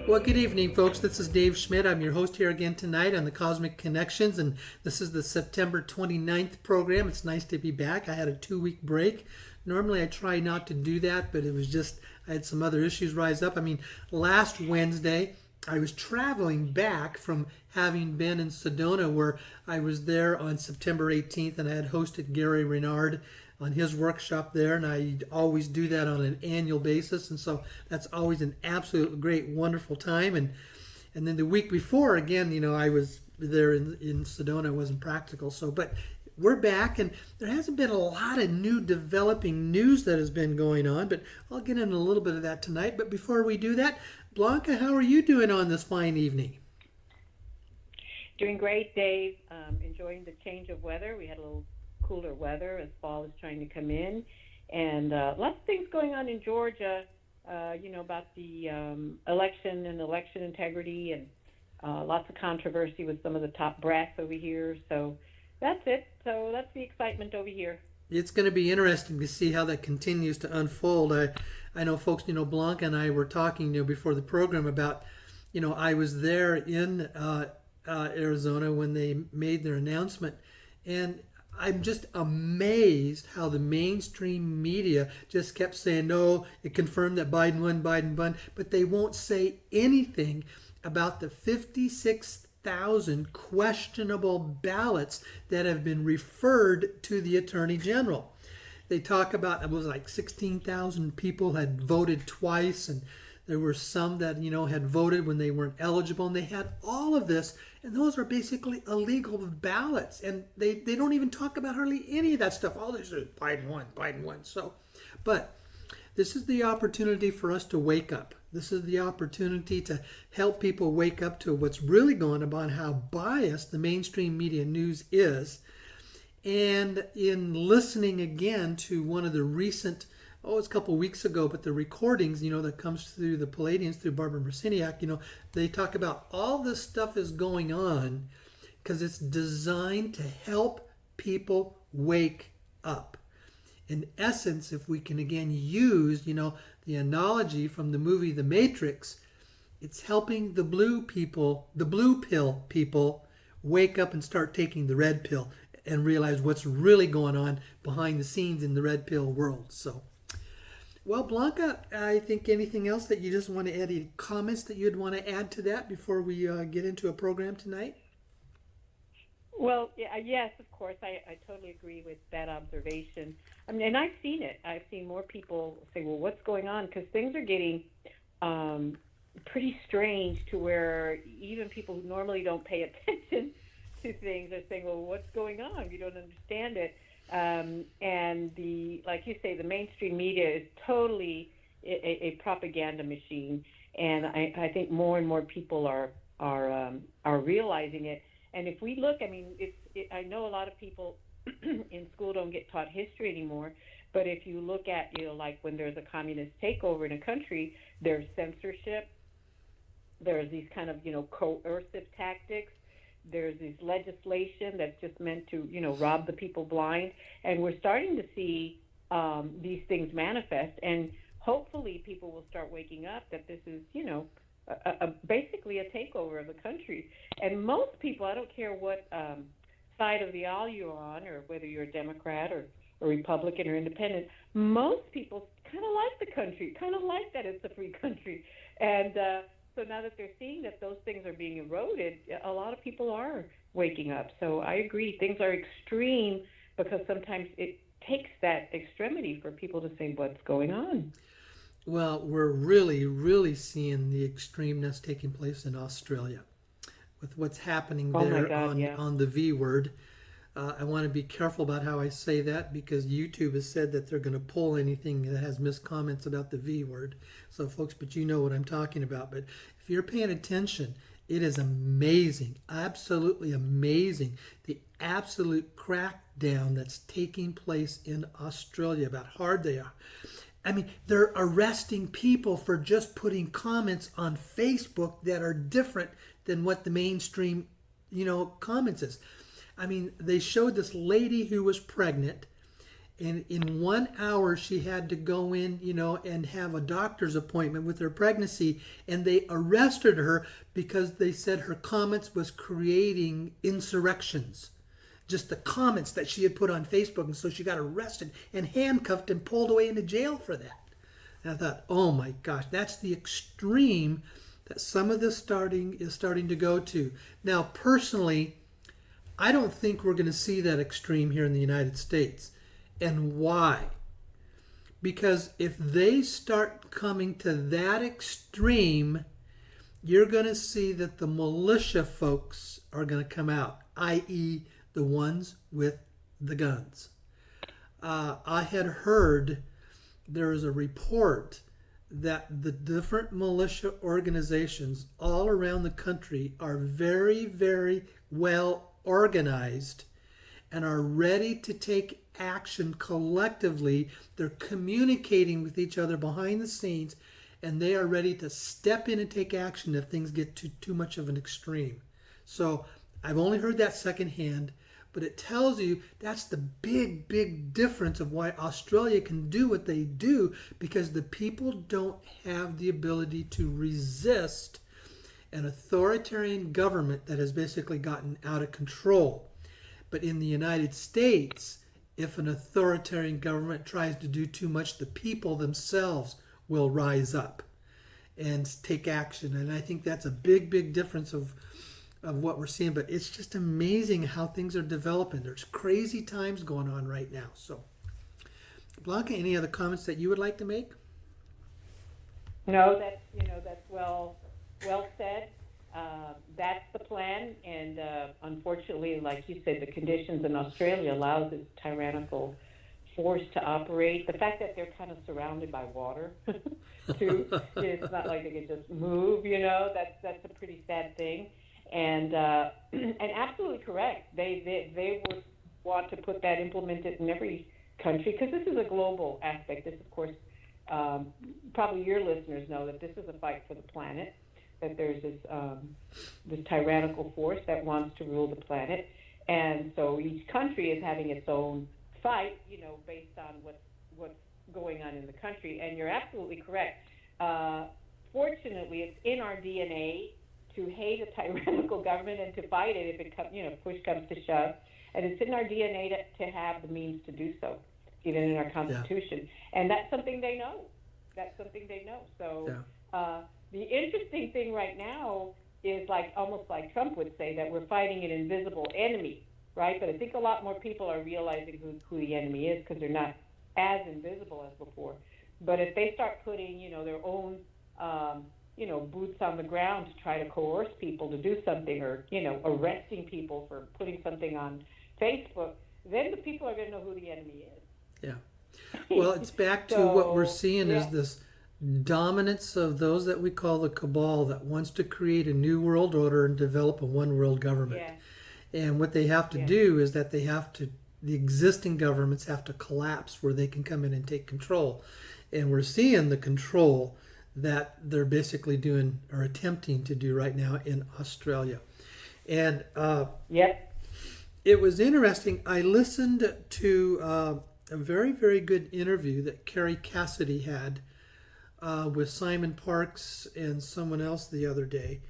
Well, good evening, folks. This is Dave Schmidt. I'm your host here again tonight on the Cosmic Connections, and this is the September 29th program. It's nice to be back. I had a 2-week break. Normally, I try not to do that, but it was just, I had some other issues rise up. Last Wednesday, I was traveling back from having been in Sedona, where I was there on September 18th, and I had hosted Gary Renard on his workshop there, and I always do that on an annual basis, and so that's always an absolute great, wonderful time. And then the week before, again, I was there in Sedona. It wasn't practical, but we're back, and there hasn't been a lot of new developing news that has been going on, but I'll get into a little bit of that tonight. But before we do that, Blanca, how are you doing on this fine evening? Doing great, Dave. Enjoying the change of weather. We had a little cooler weather as fall is trying to come in, and lots of things going on in Georgia, about the election and election integrity, and lots of controversy with some of the top brass over here. So that's it. So that's the excitement over here. It's going to be interesting to see how that continues to unfold. I know folks, Blanca and I were talking, before the program about, I was there in Arizona when they made their announcement, and I'm just amazed how the mainstream media just kept saying, no, it confirmed that Biden won, but they won't say anything about the 56,000 questionable ballots that have been referred to the Attorney General. They talk about, it was like 16,000 people had voted twice, and there were some that, had voted when they weren't eligible, and they had all of this, and those are basically illegal ballots, and they don't even talk about hardly any of that stuff. All this is Biden won. So, but this is the opportunity for us to wake up. This is the opportunity to help people wake up to what's really going on, how biased the mainstream media news is. And in listening again to one of the recent, it's a couple of weeks ago, but the recordings, that comes through the Palladians, through Barbara Marciniak, they talk about all this stuff is going on because it's designed to help people wake up. In essence, if we can again use, the analogy from the movie The Matrix, it's helping the blue pill people wake up and start taking the red pill and realize what's really going on behind the scenes in the red pill world. So, well, Blanca, I think anything else that you just want to add, any comments that you'd want to add to that before we get into a program tonight? Well, yes, of course. I totally agree with that observation. And I've seen it. I've seen more people say, well, what's going on? Because things are getting pretty strange to where even people who normally don't pay attention to things are saying, well, what's going on? You don't understand it. And like you say, the mainstream media is totally a propaganda machine, and I think more and more people are realizing it. And if we look, I know a lot of people in school don't get taught history anymore, but if you look at, like when there's a communist takeover in a country, there's censorship, there's these kind of, coercive tactics. There's this legislation that's just meant to, rob the people blind. And we're starting to see these things manifest. And hopefully people will start waking up that this is, basically a takeover of the country. And most people, I don't care what side of the aisle you're on, or whether you're a Democrat or a Republican or independent, most people kind of like the country, kind of like that it's a free country. And so now that they're seeing that those things are being eroded, a lot of people are waking up. So I agree, things are extreme because sometimes it takes that extremity for people to say, what's going on? Well, we're really, really seeing the extremeness taking place in Australia with what's happening there on the V word. I want to be careful about how I say that because YouTube has said that they're going to pull anything that has miscomments about the V word. So folks, but you know what I'm talking about. But if you're paying attention, it is amazing, absolutely amazing, the absolute crackdown that's taking place in Australia about how hard they are. They're arresting people for just putting comments on Facebook that are different than what the mainstream, comments is. They showed this lady who was pregnant, And in 1 hour, she had to go in, and have a doctor's appointment with her pregnancy. And they arrested her because they said her comments was creating insurrections. Just the comments that she had put on Facebook. And so she got arrested and handcuffed and pulled away into jail for that. And I thought, oh my gosh, that's the extreme that some of this is starting to go to. Now, personally, I don't think we're going to see that extreme here in the United States. And why? Because if they start coming to that extreme, you're going to see that the militia folks are going to come out, i.e., the ones with the guns. I had heard there is a report that the different militia organizations all around the country are very, very well organized and are ready to take action collectively. They're communicating with each other behind the scenes, and they are ready to step in and take action if things get to too much of an extreme. So I've only heard that secondhand, but it tells you that's the big, big difference of why Australia can do what they do, because the people don't have the ability to resist an authoritarian government that has basically gotten out of control. But in the United States, if an authoritarian government tries to do too much, the people themselves will rise up and take action. And I think that's a big, big difference of what we're seeing. But it's just amazing how things are developing. There's crazy times going on right now. So, Blanca, any other comments that you would like to make? No, that's well said. That's the plan, and unfortunately, like you said, the conditions in Australia allows this tyrannical force to operate. The fact that they're kind of surrounded by water, too, it's not like they can just move. That's a pretty sad thing, and absolutely correct. They would want to implement it in every country, because this is a global aspect. This, of course, probably your listeners know that this is a fight for the planet. That there's this tyrannical force that wants to rule the planet, and so each country is having its own fight, based on what's going on in the country. And you're absolutely correct. Fortunately, it's in our DNA to hate a tyrannical government and to fight it if it push comes to shove, and it's in our DNA to have the means to do so, even in our Constitution. Yeah. And that's something they know. So. Yeah. The interesting thing right now is almost like Trump would say, that we're fighting an invisible enemy, right? But I think a lot more people are realizing who the enemy is, because they're not as invisible as before. But if they start putting, their own, boots on the ground to try to coerce people to do something, or, arresting people for putting something on Facebook, then the people are going to know who the enemy is. Yeah. Well, it's back to what we're seeing is this dominance of those that we call the cabal that wants to create a new world order and develop a one world government. Yeah. And what they have to do is that the existing governments have to collapse where they can come in and take control. And we're seeing the control that they're basically doing or attempting to do right now in Australia. And it was interesting. I listened to a very, very good interview that Carrie Cassidy had with Simon Parks and someone else the other day,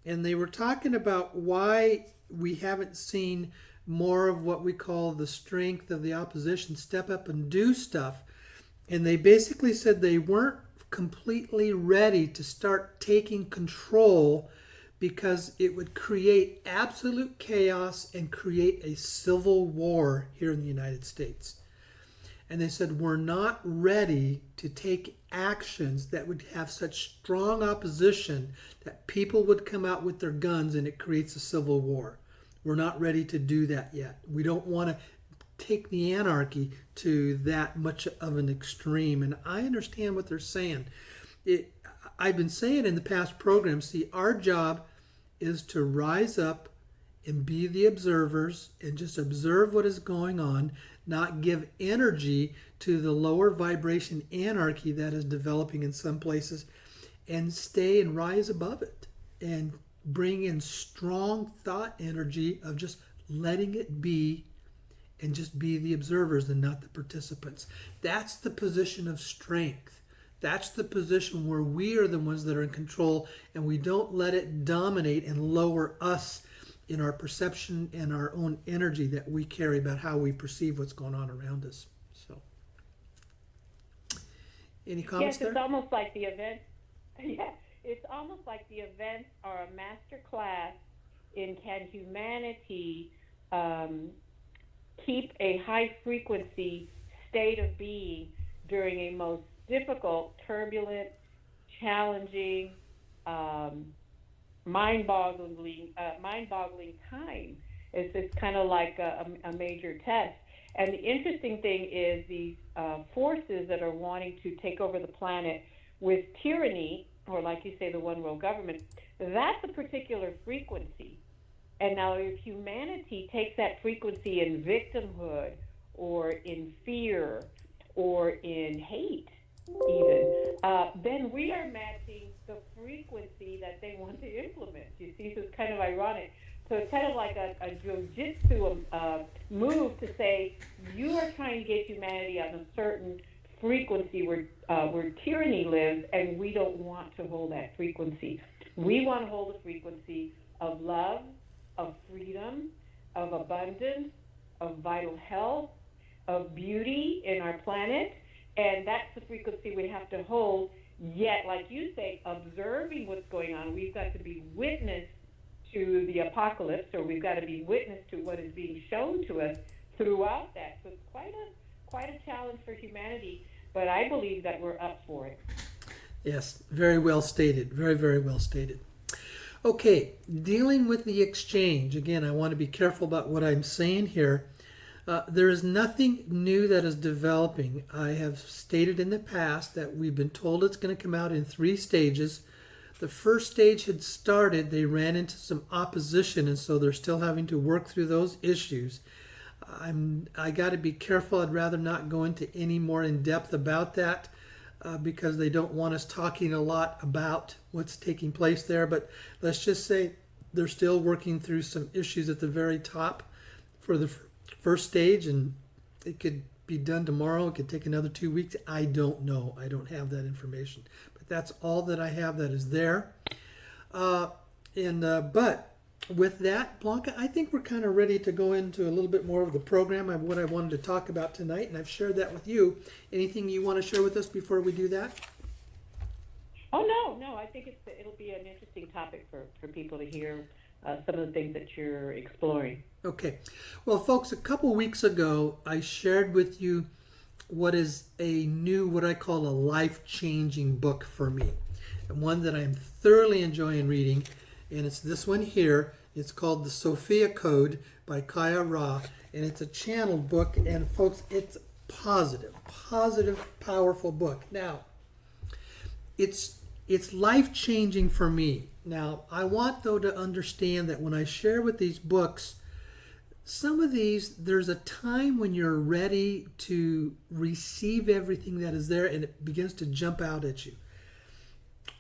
and they were talking about why we haven't seen more of what we call the strength of the opposition step up and do stuff. And they basically said they weren't completely ready to start taking control because it would create absolute chaos and create a civil war here in the United States. And they said, we're not ready to take actions that would have such strong opposition that people would come out with their guns and it creates a civil war. We're not ready to do that yet. We don't want to take the anarchy to that much of an extreme. And I understand what they're saying. I've been saying in the past programs, our job is to rise up and be the observers and just observe what is going on, not give energy to the lower vibration anarchy that is developing in some places, and stay and rise above it and bring in strong thought energy of just letting it be and just be the observers and not the participants. That's the position of strength. That's the position where we are the ones that are in control, and we don't let it dominate and lower us in our perception and our own energy that we carry about how we perceive what's going on around us. So, any comments yes, it's there? almost like the event. Yeah, it's almost like the events are a master class in can humanity keep a high frequency state of being during a most difficult, turbulent, challenging, mind-boggling time. It's kind of like a major test. And the interesting thing is these forces that are wanting to take over the planet with tyranny, or like you say, the one world government, that's a particular frequency. And now if humanity takes that frequency in victimhood or in fear or in hate even, then we are matching the frequency that they want to implement. You see, so it's kind of ironic. So it's kind of like a jiu-jitsu move to say, you are trying to get humanity on a certain frequency where tyranny lives, and we don't want to hold that frequency. We want to hold a frequency of love, of freedom, of abundance, of vital health, of beauty in our planet, and that's the frequency we have to hold. Yet, like you say, observing what's going on, we've got to be witness to the apocalypse, or we've got to be witness to what is being shown to us throughout that. So it's quite a challenge for humanity, but I believe that we're up for it. Yes, very well stated. Very, very well stated. Okay, dealing with the exchange. Again, I want to be careful about what I'm saying here. There is nothing new that is developing. I have stated in the past that we've been told it's going to come out in 3 stages. The first stage had started. They ran into some opposition, and so they're still having to work through those issues. I got to be careful. I'd rather not go into any more in depth about that because they don't want us talking a lot about what's taking place there. But let's just say they're still working through some issues at the very top for the first stage, and it could be done tomorrow. It could take another 2 weeks. I don't know. I don't have that information. But that's all that I have that is there. But with that, Blanca, I think we're kind of ready to go into a little bit more of the program of what I wanted to talk about tonight, and I've shared that with you. Anything you want to share with us before we do that? Oh, no. I think it'll be an interesting topic for people to hear some of the things that you're exploring. Okay. Well, folks, a couple weeks ago, I shared with you what is what I call a life-changing book for me, and one that I'm thoroughly enjoying reading, and it's this one here. It's called The Sophia Code by Kaya Ra, and it's a channeled book, and folks, it's positive, powerful book. Now, it's life-changing for me. Now, I want, though, to understand that when I share with these books, some of these, there's a time when you're ready to receive everything that is there, and it begins to jump out at you.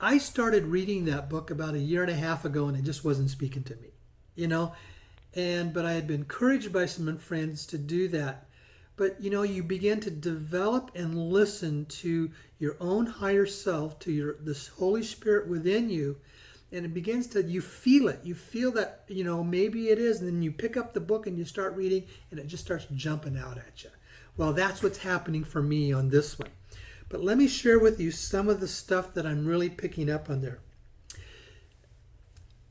I started reading that book about 1.5 years ago, and it just wasn't speaking to me, but I had been encouraged by some friends to do that. But, you begin to develop and listen to your own higher self, to this Holy Spirit within you, and it begins to, you feel it. You feel that, maybe it is, and then you pick up the book and you start reading, and it just starts jumping out at you. Well, that's what's happening for me on this one. But let me share with you some of the stuff that I'm really picking up on there.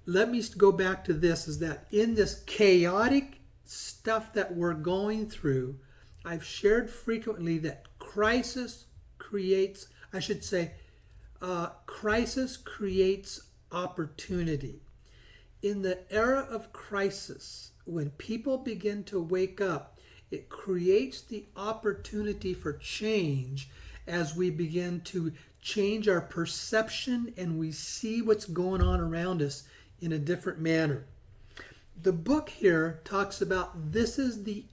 Let me go back to this, is that in this chaotic stuff that we're going through, I've shared frequently that crisis creates opportunity. In the era of crisis, when people begin to wake up, it creates the opportunity for change as we begin to change our perception and we see what's going on around us in a different manner. The book here talks about this is the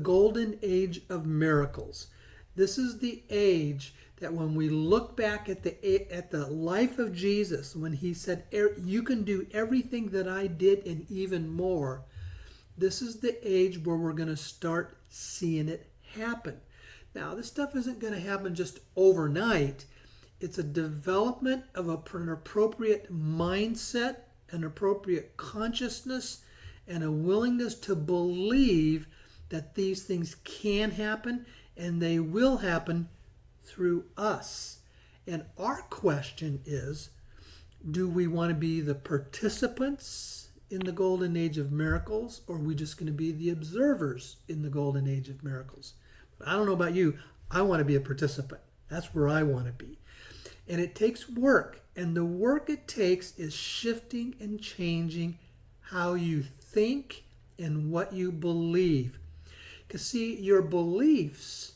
golden age of miracles. This is the age that when we look back at the life of Jesus, when he said, you can do everything that I did and even more, This is the age where we're going to start seeing it happen. Now, this stuff isn't going to happen just overnight. It's a development of an appropriate mindset, an appropriate consciousness, and a willingness to believe that these things can happen and they will happen through us. And our question is, do we want to be the participants in the golden age of miracles, or are we just going to be the observers in the golden age of miracles? I don't know about you. I want to be a participant. That's where I want to be. And it takes work. And the work it takes is shifting and changing how you think and what you believe. Because see, your beliefs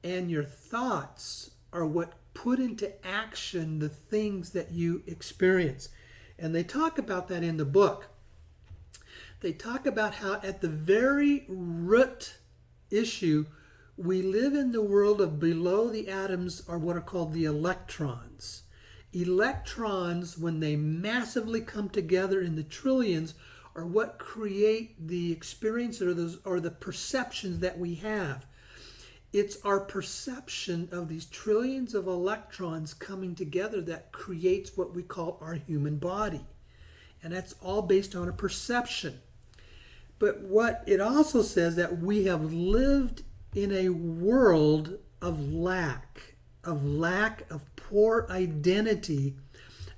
and your thoughts are what put into action the things that you experience. And they talk about that in the book. They talk about how at the very root issue, we live in the world of below the atoms are what are called the electrons. Electrons, when they massively come together in the trillions, are what create the experience or the perceptions that we have. It's our perception of these trillions of electrons coming together that creates what we call our human body. And that's all based on a perception. But what it also says that we have lived in a world of lack, of poor identity,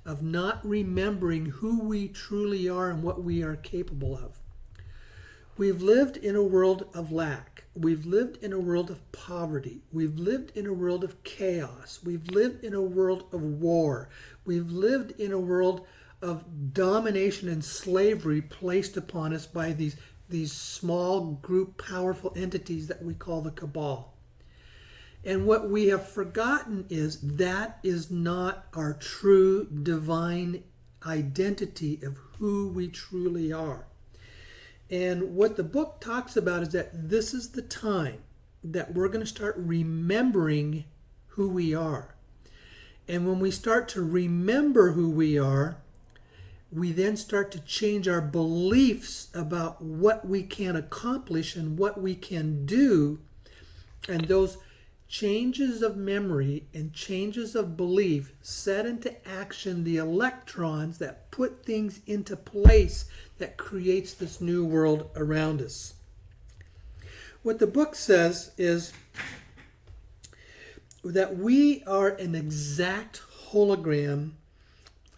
of not remembering who we truly are and what we are capable of. We've lived in a world of lack. We've lived in a world of poverty. We've lived in a world of chaos. We've lived in a world of war. We've lived in a world of domination and slavery placed upon us by these small group powerful entities that we call the cabal. And what we have forgotten is that is not our true divine identity of who we truly are. And what the book talks about is that this is the time that we're going to start remembering who we are. And when we start to remember who we are, we then start to change our beliefs about what we can accomplish and what we can do. And those changes of memory and changes of belief set into action the electrons that put things into place that creates this new world around us. What the book says is that we are an exact hologram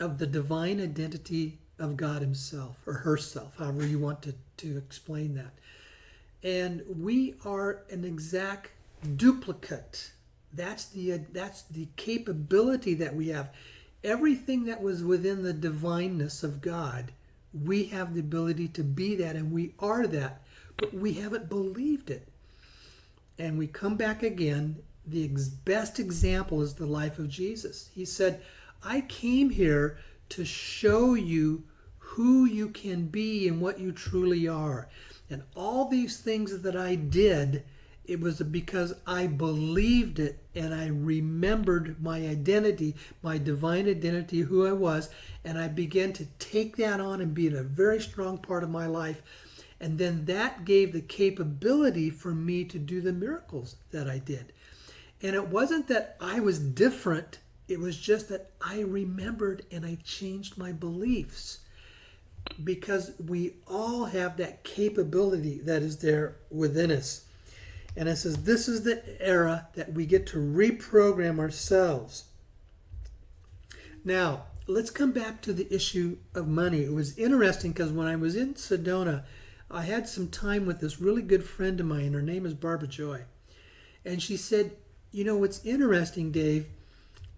of the divine identity of God himself, or herself, however you want to explain that. And we are an exact duplicate. That's the capability that we have. Everything that was within the divineness of God, we have the ability to be that, and we are that, but we haven't believed it. And we come back again. The best example is the life of Jesus. He said, I came here to show you who you can be and what you truly are. And all these things that I did, it was because I believed it and I remembered my identity, my divine identity, who I was, and I began to take that on and be a very strong part of my life. And then that gave the capability for me to do the miracles that I did. And it wasn't that I was different. It was just that I remembered and I changed my beliefs, because we all have that capability that is there within us. And it says this is the era that we get to reprogram ourselves. Now, let's come back to the issue of money. It was interesting because when I was in Sedona, I had some time with this really good friend of mine. Her name is Barbara Joy. And she said, you know, what's interesting, Dave,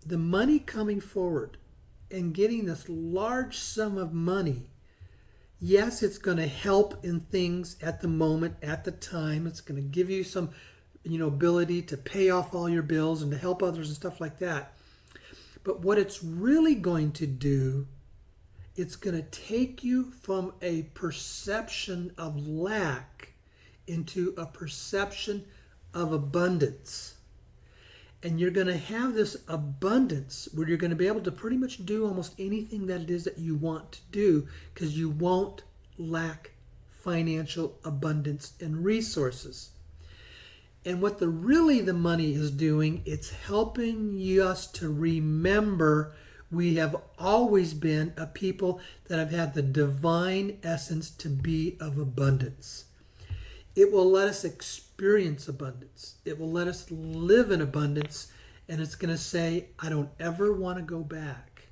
the money coming forward and getting this large sum of money, yes, it's going to help in things at the moment, at the time. It's going to give you some, ability to pay off all your bills and to help others and stuff like that. But what it's really going to do, it's going to take you from a perception of lack into a perception of abundance. And you're going to have this abundance where you're going to be able to pretty much do almost anything that it is that you want to do, because you won't lack financial abundance and resources. And what the money is doing, it's helping us to remember we have always been a people that have had the divine essence to be of abundance. It will let us experience abundance. It will let us live in abundance. And it's going to say, I don't ever want to go back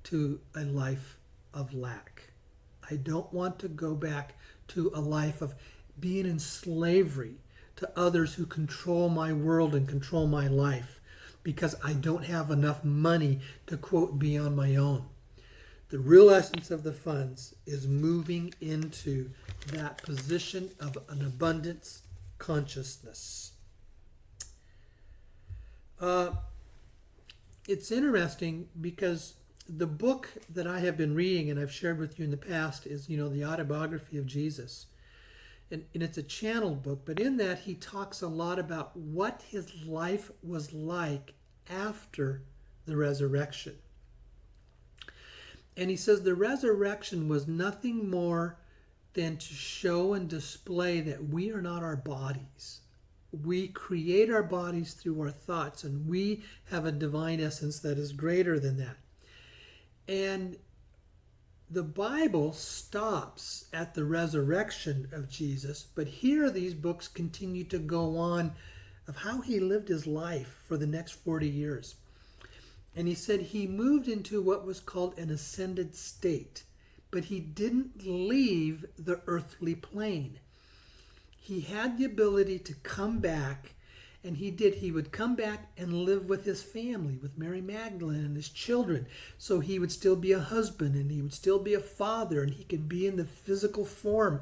to a life of lack. I don't want to go back to a life of being in slavery to others who control my world and control my life because I don't have enough money to, quote, be on my own. The real essence of the funds is moving into that position of an abundance consciousness. It's interesting because the book that I have been reading and I've shared with you in the past is, the autobiography of Jesus. And it's a channeled book, but in that he talks a lot about what his life was like after the resurrection. And he says the resurrection was nothing more than to show and display that we are not our bodies. We create our bodies through our thoughts, and we have a divine essence that is greater than that. And the Bible stops at the resurrection of Jesus, but here these books continue to go on of how he lived his life for the next 40 years. And he said he moved into what was called an ascended state, but he didn't leave the earthly plane. He had the ability to come back, and he did. He would come back and live with his family, with Mary Magdalene and his children. So he would still be a husband, and he would still be a father, and he could be in the physical form.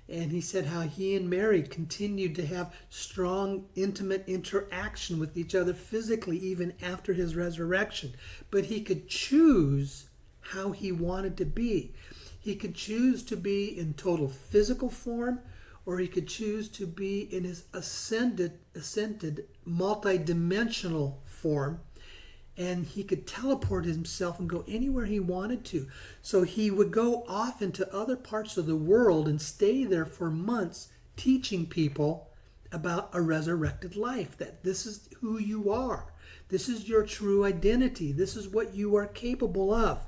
And he said how he and Mary continued to have strong, intimate interaction with each other physically, even after his resurrection. But he could choose how he wanted to be. He could choose to be in total physical form, or he could choose to be in his ascended, multi-dimensional form, and he could teleport himself and go anywhere he wanted to. So he would go off into other parts of the world and stay there for months teaching people about a resurrected life, that this is who you are. This is your true identity. This is what you are capable of.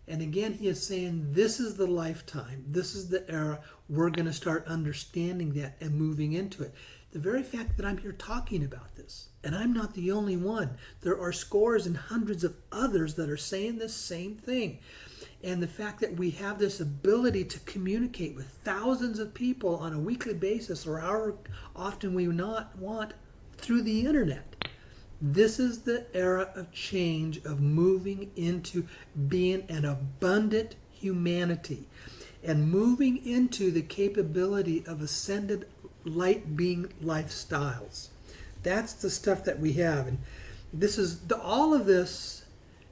And again, he is saying this is the lifetime. This is the era. We're going to start understanding that and moving into it. The very fact that I'm here talking about this, and I'm not the only one. There are scores and hundreds of others that are saying the same thing. And the fact that we have this ability to communicate with thousands of people on a weekly basis, or however often we not want, through the internet. This is the era of change, of moving into being an abundant humanity and moving into the capability of ascended light being lifestyles. That's the stuff that we have. And all of this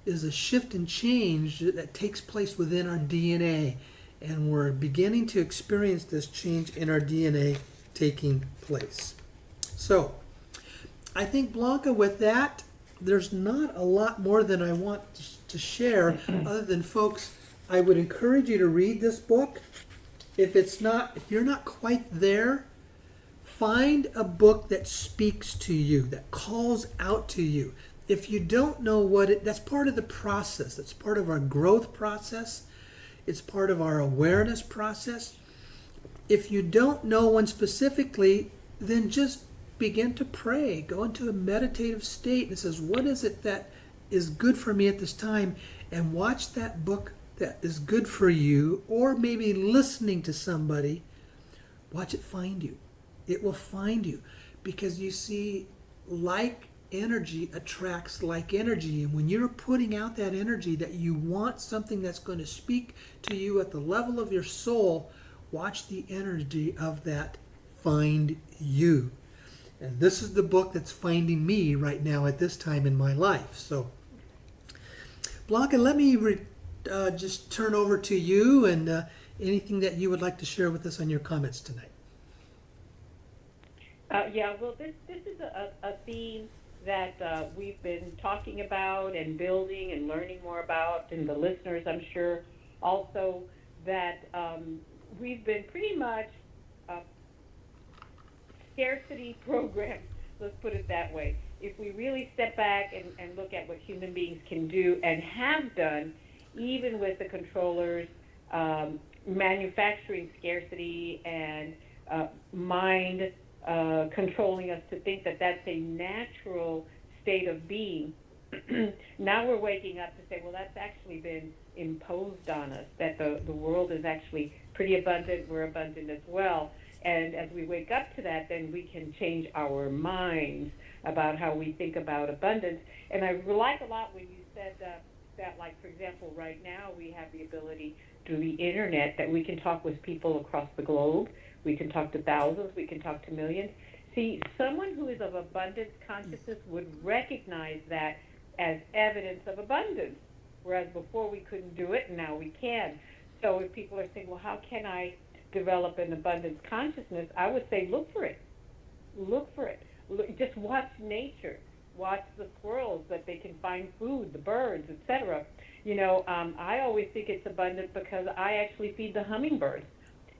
is a shift and change that takes place within our DNA. And we're beginning to experience this change in our DNA taking place. So, I think, Blanca, with that, there's not a lot more than I want to share other than, folks, I would encourage you to read this book. If you're not quite there, find a book that speaks to you, that calls out to you. If you don't know that's part of the process. That's part of our growth process. It's part of our awareness process. If you don't know one specifically, then just begin to pray. Go into a meditative state and says, what is it that is good for me at this time? And watch that book that is good for you, or maybe listening to somebody. Watch it find you. It will find you, because you see, like energy attracts like energy. And when you're putting out that energy that you want something that's going to speak to you at the level of your soul, watch the energy of that find you. And this is the book that's finding me right now at this time in my life. So, Blanca, let me just turn over to you and anything that you would like to share with us on your comments tonight. Well, this is a theme that we've been talking about and building and learning more about, and the listeners, I'm sure, also, that we've been pretty much scarcity programmed. Let's put it that way. If we really step back and look at what human beings can do and have done, even with the controllers manufacturing scarcity and mind controlling us to think that that's a natural state of being, now we're waking up to say, well, that's actually been imposed on us, that the world is actually pretty abundant, we're abundant as well. And as we wake up to that, then we can change our minds about how we think about abundance. And I like a lot when you said that, like, for example, right now we have the ability through the internet that we can talk with people across the globe. We can talk to thousands. We can talk to millions. See, someone who is of abundance consciousness would recognize that as evidence of abundance, whereas before we couldn't do it, and now we can. So if people are saying, well, how can I develop an abundance consciousness, I would say look for it. Look for it. Just watch nature. Watch the squirrels, that they can find food, the birds, etc. You know, I always think it's abundant because I actually feed the hummingbirds.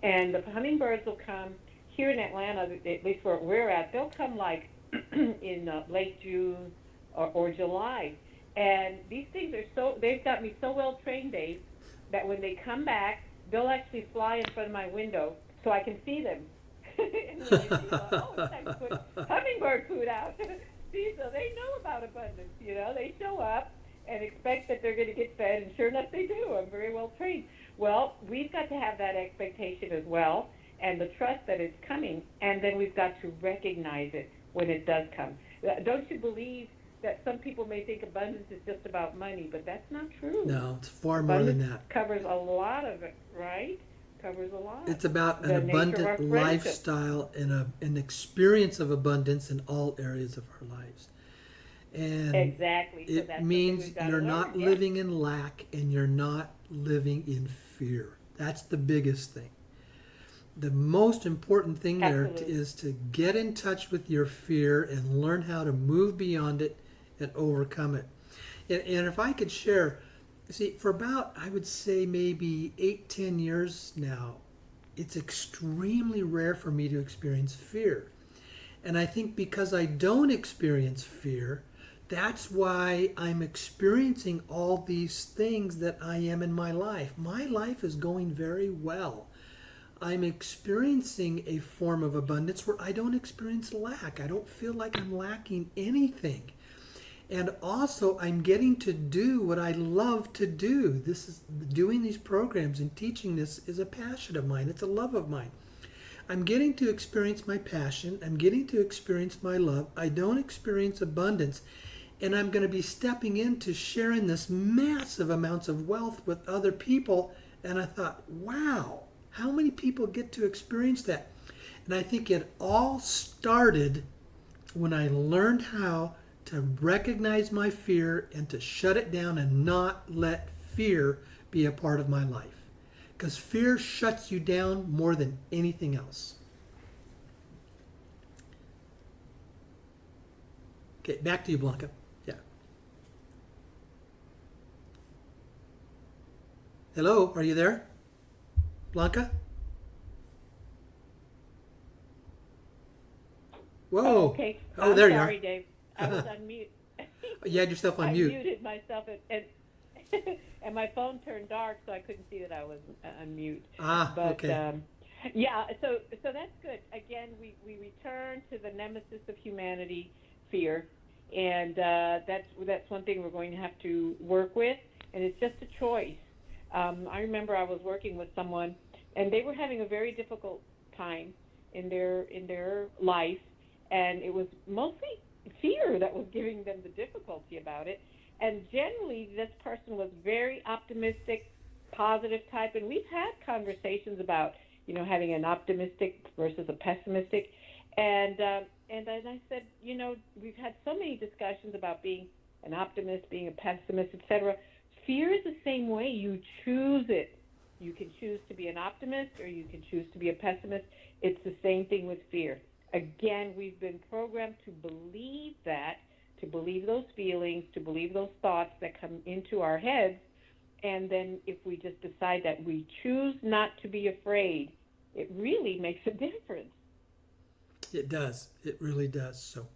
And the hummingbirds will come here in Atlanta, at least where we're at, they'll come like in late June or July. And these things are they've got me so well trained, Dave, that when they come back, they'll actually fly in front of my window so I can see them. And when you see them, oh, it's time to put hummingbird food out. See, so they know about abundance, you know. They show up and expect that they're going to get fed, and sure enough they do. I'm very well trained. Well, we've got to have that expectation as well, and the trust that it's coming, and then we've got to recognize it when it does come. Don't you believe that some people may think abundance is just about money, but that's not true. No, it's far more than Abundance that. covers a lot of it, right? Covers a lot. It's about The an nature of our abundant friendship. lifestyle and an experience of abundance in all areas of our lives. And Exactly. So it that's means something we've got to you're learn. not Yeah. living in lack and you're not living in fear. That's the biggest thing. The most important thing there Absolutely. is to get in touch with your fear and learn how to move beyond it and overcome it. And if I could share, see, for about, I would say maybe 8-10 years now, it's extremely rare for me to experience fear. And I think because I don't experience fear, that's why I'm experiencing all these things that I am in my life. My life is going very well. I'm experiencing a form of abundance where I don't experience lack. I don't feel like I'm lacking anything. And also, I'm getting to do what I love to do. This is doing these programs and teaching this is a passion of mine. It's a love of mine. I'm getting to experience my passion. I'm getting to experience my love. I don't experience abundance. And I'm going to be stepping into sharing this massive amounts of wealth with other people. And I thought, wow, how many people get to experience that? And I think it all started when I learned how to recognize my fear and to shut it down and not let fear be a part of my life. Because fear shuts you down more than anything else. Okay, back to you, Blanca. Yeah. Hello, are you there? Blanca? Whoa. Oh, okay. Oh, I'm there you sorry, are. Dave. I was on mute. You had yourself on I mute. muted myself, and and my phone turned dark, so I couldn't see that I was on mute. Ah, But okay. yeah, so that's good. Again, we return to the nemesis of humanity, fear, and that's one thing we're going to have to work with, and it's just a choice. I remember I was working with someone, and they were having a very difficult time in their life, and it was mostly fear that was giving them the difficulty about it. And generally, this person was very optimistic, positive type, and we've had conversations about, you know, having an optimistic versus a pessimistic. And then I said, you know, we've had so many discussions about being an optimist, being a pessimist, etc. Fear is the same way. You choose it. You can choose to be an optimist or you can choose to be a pessimist. It's the same thing with fear. Again, we've been programmed to believe that, to believe those feelings, to believe those thoughts that come into our heads, And then if we just decide that we choose not to be afraid, it really makes a difference. It does. It really does. So,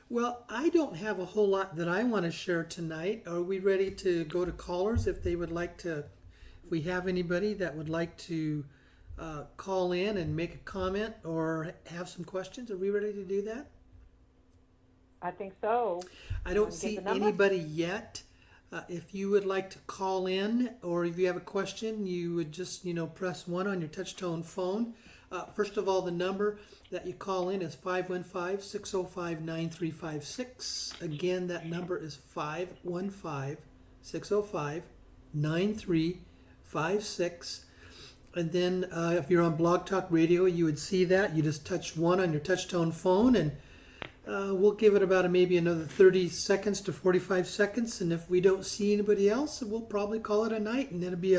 well, I don't have a whole lot that I want to share tonight. Are we ready to go to callers if they would like to? If we have anybody that would like to call in and make a comment or have some questions, are we ready to do that? I think so. I don't see anybody yet. If you would like to call in, or if you have a question, you would just, press 1 on your touch-tone phone. First of all, the number that you call in is 515-605-9356. Again, that number is 515-605-9356. And then if you're on Blog Talk Radio, you would see that. You just touch 1 on your touch-tone phone, and we'll give it about maybe another 30 seconds to 45 seconds. And if we don't see anybody else, we'll probably call it a night. And it'll be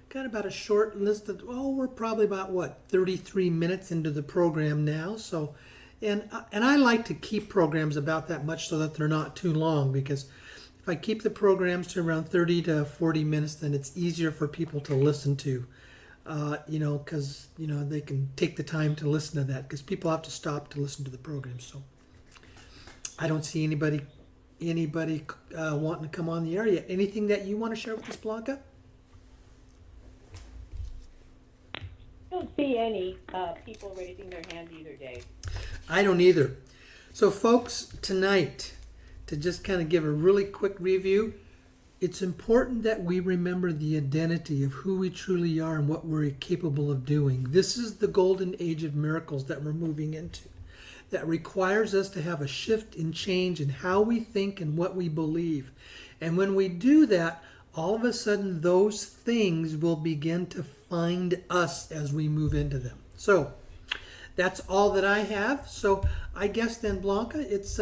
kind of about a short list of, we're probably about 33 minutes into the program now. So, and I like to keep programs about that much so that they're not too long, because if I keep the programs to around 30 to 40 minutes, then it's easier for people to listen to, because, they can take the time to listen to that, because people have to stop to listen to the program. So I don't see anybody wanting to come on the air yet. Anything that you want to share with us, Blanca? I don't see any people raising their hand either, Dave. I don't either. So, folks, tonight, to just kind of give a really quick review, it's important that we remember the identity of who we truly are and what we're capable of doing. This is the golden age of miracles that we're moving into, that requires us to have a shift and change in how we think and what we believe. And when we do that, all of a sudden those things will begin to find us as we move into them. So that's all that I have. So I guess then, Blanca, it's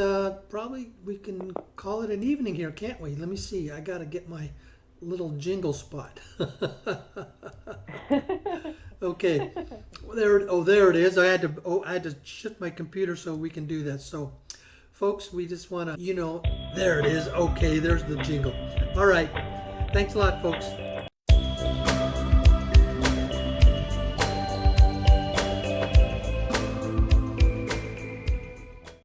probably, we can call it an evening here, can't we? Let me see. I got to get my little jingle spot. Okay. There it is. I had to shift my computer so we can do that. So, folks, we just want to, there it is. Okay, there's the jingle. All right. Thanks a lot, folks.